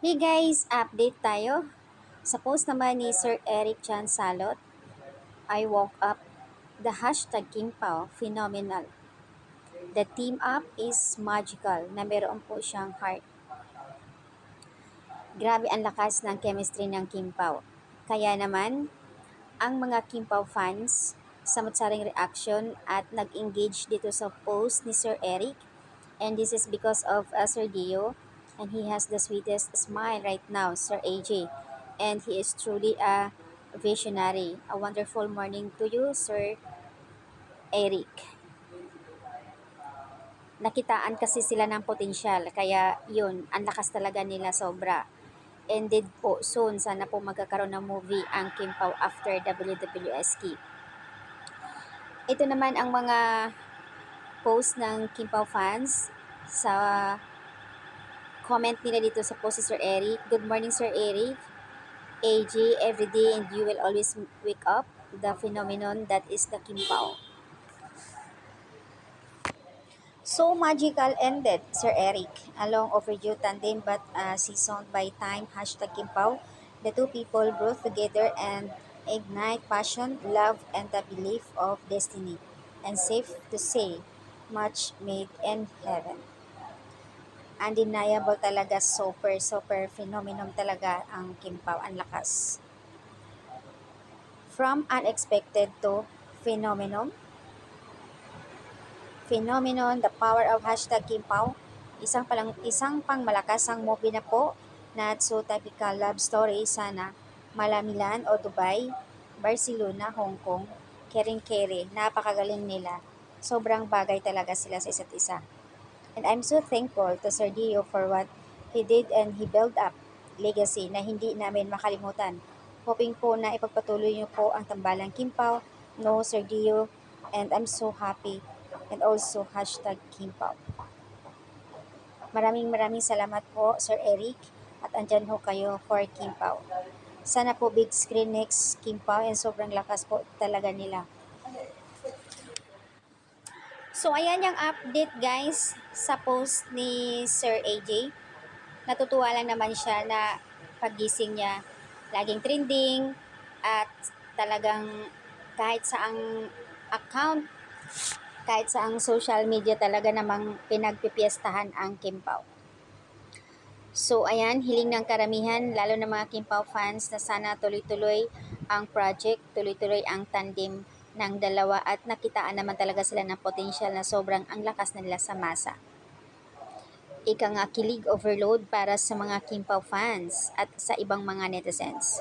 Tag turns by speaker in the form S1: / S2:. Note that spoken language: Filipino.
S1: Hey guys, update tayo. Sa post naman ni Sir Eric Chan Salot, I woke up, the hashtag Kimpao, phenomenal. The team up is magical na meron po siyang heart. Grabe ang lakas ng chemistry ng Kimpao. Kaya naman, ang mga Kimpao fans, samot-saring reaction at nag-engage dito sa post ni Sir Eric. And this is because of Sir Dio, and he has the sweetest smile right now, Sir AJ. And he is truly a visionary. A wonderful morning to you, Sir Eric. Nakitaan kasi sila ng potensyal, kaya yun, ang lakas talaga nila sobra. Ended po soon, sana po magkakaroon ng movie ang Kim Pao after WWSK. Ito naman ang mga post ng Kim Pao fans sa comment nila dito sa post si Sir Eric. Good morning, Sir Eric. AJ, every day and you will always wake up. The phenomenon that is the Kim Pao. So magical ended, Sir Eric. A long overdue tandem but seasoned by time. Hashtag Kim Pao. The two people brought together and ignite passion, love, and the belief of destiny. And safe to say, much made in heaven. Undeniable talaga, super phenomenon talaga ang Kim Pao, ang lakas. From unexpected to phenomenon, the power of hashtag Kim Pao. Isang pang malakasang movie na po na so typical love story sana. Malamilan o Dubai, Barcelona, Hong Kong, kering-kere, napakagaling nila. Sobrang bagay talaga sila sa isa't isa. And I'm so thankful to Sir Dio for what he did and he built up legacy na hindi namin makalimutan. Hoping po na ipagpatuloy niyo po ang tambalang Kimpaw, no Sir Dio, and I'm so happy. And also hashtag Kimpaw. Maraming salamat po Sir Eric at andyan ho kayo for Kimpaw. Sana po big screen next Kimpaw and sobrang lakas po talaga nila. So ayan yung update guys sa post ni Sir AJ. Natutuwa lang naman siya na pagising niya laging trending at talagang kahit saang account, kahit saang social media talaga namang pinagpipiestahan ang Kimpaw. So ayan, hiling ng karamihan lalo ng mga Kimpaw fans na sana tuloy-tuloy ang project, tuloy-tuloy ang tandem ng dalawa at nakitaan naman talaga sila ng potential na sobrang ang lakas na nila sa masa. Ika nga kilig overload para sa mga Kimpaw fans at sa ibang mga netizens.